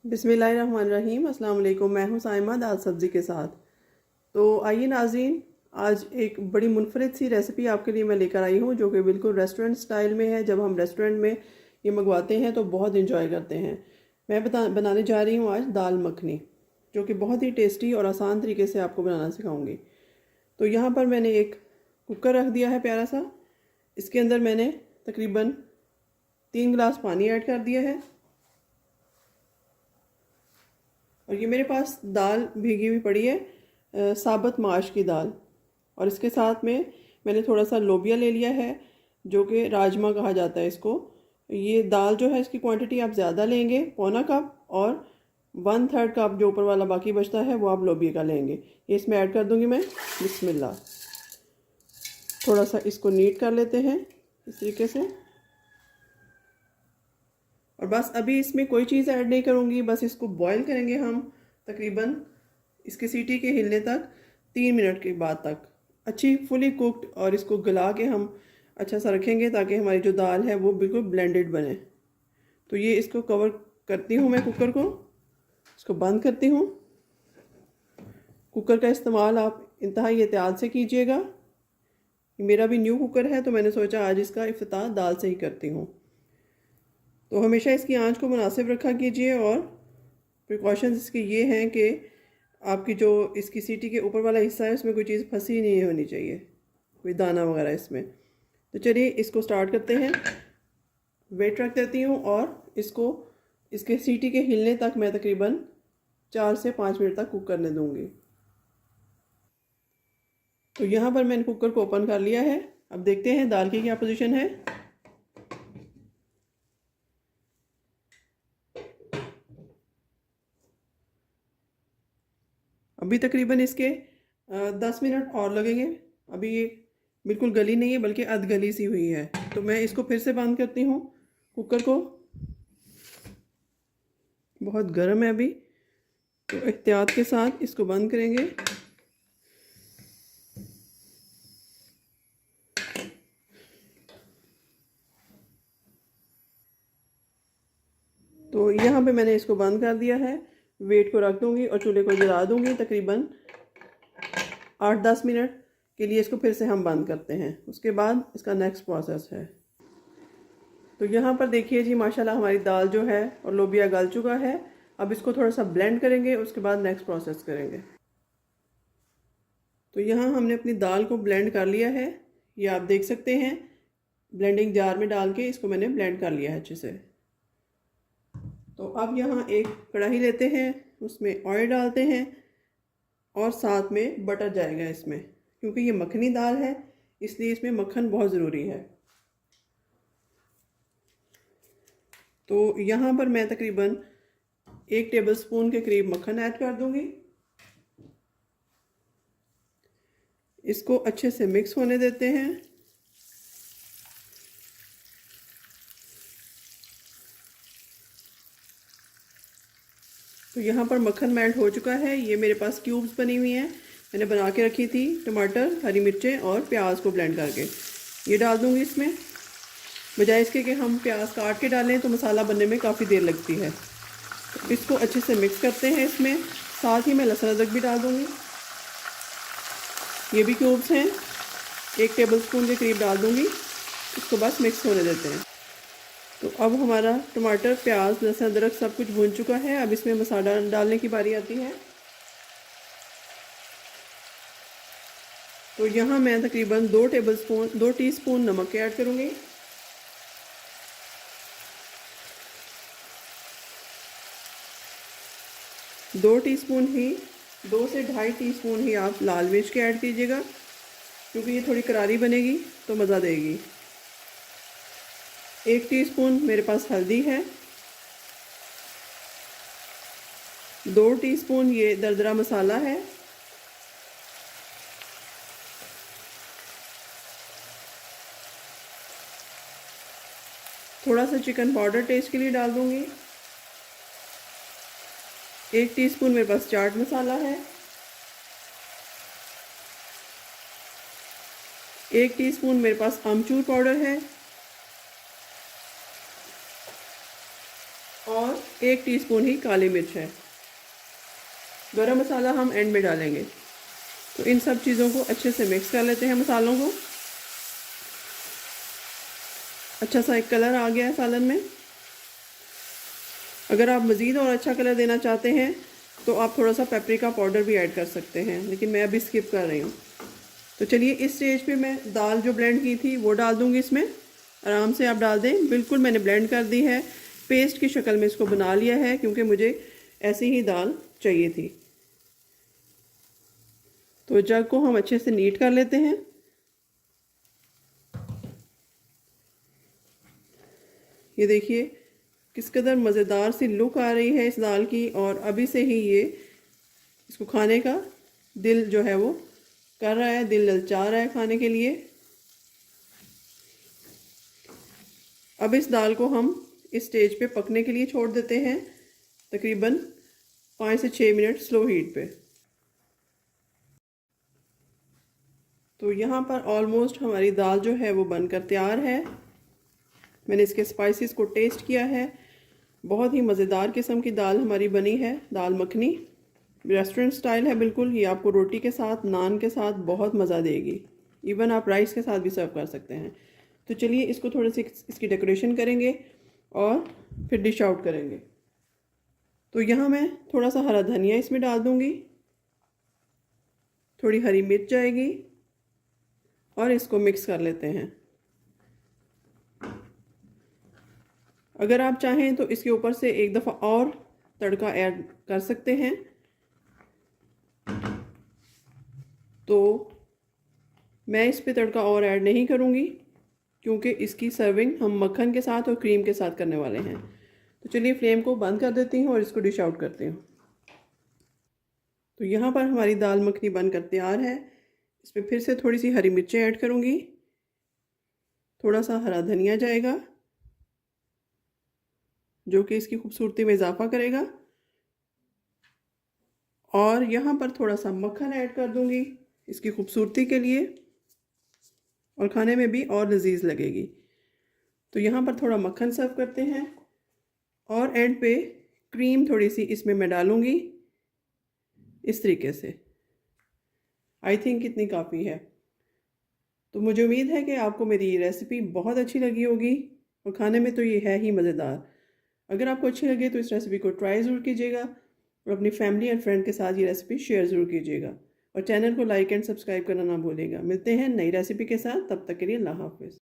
बिस्मिल्लाहिर्रहमानिर्रहीम। अस्सलाम वालेकुम। मैं हूं साइमा दाल सब्ज़ी के साथ। तो आइए नाज़रीन, आज एक बड़ी मुनफरिद सी रेसिपी आपके लिए मैं लेकर आई हूं जो कि बिल्कुल रेस्टोरेंट स्टाइल में है। जब हम रेस्टोरेंट में ये मंगवाते हैं तो बहुत इंजॉय करते हैं। मैं बनाने जा रही हूं आज दाल मखनी, जो कि बहुत ही टेस्टी और आसान तरीके से आपको बनाना सिखाऊंगी। तो यहाँ पर मैंने एक कुकर रख दिया है प्यारा सा। इसके अंदर मैंने तकरीबन 3 गिलास पानी ऐड कर दिया है और ये मेरे पास दाल भीगी हुई पड़ी है, साबुत माश की दाल। और इसके साथ में मैंने थोड़ा सा लोबिया ले लिया है, जो कि राजमा कहा जाता है इसको। ये दाल जो है, इसकी क्वांटिटी आप ज़्यादा लेंगे, पौना कप, और 1/3 कप जो ऊपर वाला बाकी बचता है वो आप लोबिया का लेंगे। ये इसमें ऐड कर दूंगी मैं। बिस्मिल्लाह। थोड़ा सा इसको नीट कर लेते हैं इस तरीके से। और बस अभी इसमें कोई चीज़ ऐड नहीं करूँगी, बस इसको बॉईल करेंगे हम तकरीबन इसके सीटी के हिलने तक 3 मिनट के बाद तक, अच्छी फुली कुक्ड। और इसको गला के हम अच्छा सा रखेंगे ताकि हमारी जो दाल है वो बिल्कुल ब्लेंडेड बने। तो ये इसको कवर करती हूँ मैं कुकर को, इसको बंद करती हूँ। कुकर का इस्तेमाल आप इंतहाई एहतियात से कीजिएगा। मेरा भी न्यू कुकर है तो मैंने सोचा आज इसका इफ्तिताह दाल से ही करती हूँ। तो हमेशा इसकी आंच को मुनासिब रखा कीजिए। और प्रिकॉशंस इसके ये हैं कि आपकी जो इसकी सीटी के ऊपर वाला हिस्सा है उसमें कोई चीज़ फंसी नहीं होनी चाहिए, कोई दाना वगैरह इसमें। तो चलिए इसको स्टार्ट करते हैं। वेट रख देती हूँ और इसको इसके सीटी के हिलने तक मैं तकरीबन 4 से 5 मिनट तक कुक करने दूँगी। तो यहाँ पर मैंने कुकर को ओपन कर लिया है। अब देखते हैं दाल की क्या पोजीशन है। अभी तकरीबन इसके 10 मिनट और लगेंगे। अभी ये बिल्कुल गली नहीं है बल्कि अध गली सी हुई है। तो मैं इसको फिर से बंद करती हूँ कुकर को। बहुत गर्म है अभी, तो एहतियात के साथ इसको बंद करेंगे। तो यहाँ पे मैंने इसको बंद कर दिया है। वेट को रख दूँगी और चूल्हे को जला दूँगी। तकरीबन 8-10 मिनट के लिए इसको फिर से हम बंद करते हैं। उसके बाद इसका नेक्स्ट प्रोसेस है। तो यहाँ पर देखिए जी, माशाल्लाह हमारी दाल जो है और लोबिया गल चुका है। अब इसको थोड़ा सा ब्लेंड करेंगे, उसके बाद नेक्स्ट प्रोसेस करेंगे। तो यहाँ हमने अपनी दाल को ब्लेंड कर लिया है, ये आप देख सकते हैं। ब्लेंडिंग जार में डाल के इसको मैंने ब्लेंड कर लिया है अच्छे से। तो अब यहाँ एक कढ़ाई लेते हैं, उसमें ऑयल डालते हैं और साथ में बटर जाएगा इसमें, क्योंकि ये मखनी दाल है इसलिए इसमें मक्खन बहुत ज़रूरी है। तो यहाँ पर मैं तकरीबन 1 टेबलस्पून के करीब मक्खन ऐड कर दूंगी। इसको अच्छे से मिक्स होने देते हैं। तो यहाँ पर मक्खन मेल्ट हो चुका है। ये मेरे पास क्यूब्स बनी हुई हैं, मैंने बना के रखी थी। टमाटर, हरी मिर्चें और प्याज को ब्लेंड करके ये डाल दूंगी इसमें। बजाय इसके कि हम प्याज काट के डालें तो मसाला बनने में काफ़ी देर लगती है। तो इसको अच्छे से मिक्स करते हैं इसमें। साथ ही मैं लहसुन अदरक भी डाल दूंगी, ये भी क्यूब्स हैं, 1 टेबलस्पून के करीब डाल दूंगी। इसको बस मिक्स होने देते हैं। तो अब हमारा टमाटर, प्याज, लहसुन अदरक सब कुछ भून चुका है। अब इसमें मसाला डालने की बारी आती है। तो यहाँ मैं तकरीबन 2 टीस्पून नमक ऐड करूँगी। दो टीस्पून ही 2 से 2.5 टीस्पून ही आप लाल मिर्च के ऐड कीजिएगा, क्योंकि ये थोड़ी करारी बनेगी तो मज़ा देगी। 1 टीस्पून मेरे पास हल्दी है। 2 टीस्पून ये दरदरा मसाला है। थोड़ा सा चिकन पाउडर टेस्ट के लिए डाल दूंगी। 1 टीस्पून मेरे पास चाट मसाला है। 1 टीस्पून मेरे पास आमचूर पाउडर है और 1 टीस्पून ही काली मिर्च है। गरम मसाला हम एंड में डालेंगे। तो इन सब चीज़ों को अच्छे से मिक्स कर लेते हैं, मसालों को। अच्छा सा एक कलर आ गया है सालन में। अगर आप मज़ीद और अच्छा कलर देना चाहते हैं तो आप थोड़ा सा पेपरिका पाउडर भी ऐड कर सकते हैं, लेकिन मैं अभी स्किप कर रही हूँ। तो चलिए इस स्टेज पे मैं दाल जो ब्लेंड की थी वो डाल दूँगी इसमें। आराम से आप डाल दें, बिल्कुल मैंने ब्लेंड कर दी है, पेस्ट की शक्ल में इसको बना लिया है, क्योंकि मुझे ऐसी ही दाल चाहिए थी। तो जग को हम अच्छे से नीट कर लेते हैं। ये देखिए किस कदर मज़ेदार सी लुक आ रही है इस दाल की, और अभी से ही ये इसको खाने का दिल जो है वो कर रहा है, दिल ललचा रहा है खाने के लिए। अब इस दाल को हम इस स्टेज पे पकने के लिए छोड़ देते हैं, तकरीबन 5 से 6 मिनट स्लो हीट पे। तो यहाँ पर ऑलमोस्ट हमारी दाल जो है वो बनकर तैयार है। मैंने इसके स्पाइसेस को टेस्ट किया है, बहुत ही मज़ेदार किस्म की दाल हमारी बनी है। दाल मखनी रेस्टोरेंट स्टाइल है बिल्कुल। ये आपको रोटी के साथ, नान के साथ बहुत मज़ा देगी। इवन आप राइस के साथ भी सर्व कर सकते हैं। तो चलिए इसको थोड़ी सी इसकी डेकोरेशन करेंगे और फिर डिश आउट करेंगे। तो यहाँ मैं थोड़ा सा हरा धनिया इसमें डाल दूँगी, थोड़ी हरी मिर्च जाएगी, और इसको मिक्स कर लेते हैं। अगर आप चाहें तो इसके ऊपर से एक दफ़ा और तड़का ऐड कर सकते हैं। तो मैं इस पे तड़का और ऐड नहीं करूँगी, क्योंकि इसकी सर्विंग हम मक्खन के साथ और क्रीम के साथ करने वाले हैं। तो चलिए फ्लेम को बंद कर देती हूँ और इसको डिश आउट करती हूँ। तो यहाँ पर हमारी दाल मखनी बनकर तैयार है। इसमें फिर से थोड़ी सी हरी मिर्चें ऐड करूँगी, थोड़ा सा हरा धनिया जाएगा जो कि इसकी खूबसूरती में इजाफा करेगा, और यहाँ पर थोड़ा सा मक्खन ऐड कर दूँगी इसकी खूबसूरती के लिए, और खाने में भी और लजीज लगेगी। तो यहाँ पर थोड़ा मक्खन सर्व करते हैं, और एंड पे क्रीम थोड़ी सी इसमें मैं डालूँगी इस तरीके से। आई थिंक इतनी काफ़ी है। तो मुझे उम्मीद है कि आपको मेरी ये रेसिपी बहुत अच्छी लगी होगी, और खाने में तो ये है ही मज़ेदार। अगर आपको अच्छी लगे तो इस रेसिपी को ट्राई ज़रूर कीजिएगा, और अपनी फैमिली एंड फ्रेंड के साथ ये रेसिपी शेयर ज़रूर कीजिएगा, और चैनल को लाइक एंड सब्सक्राइब करना ना भूलिएगा। मिलते हैं नई रेसिपी के साथ, तब तक के लिए अल्लाह हाफ़िज़।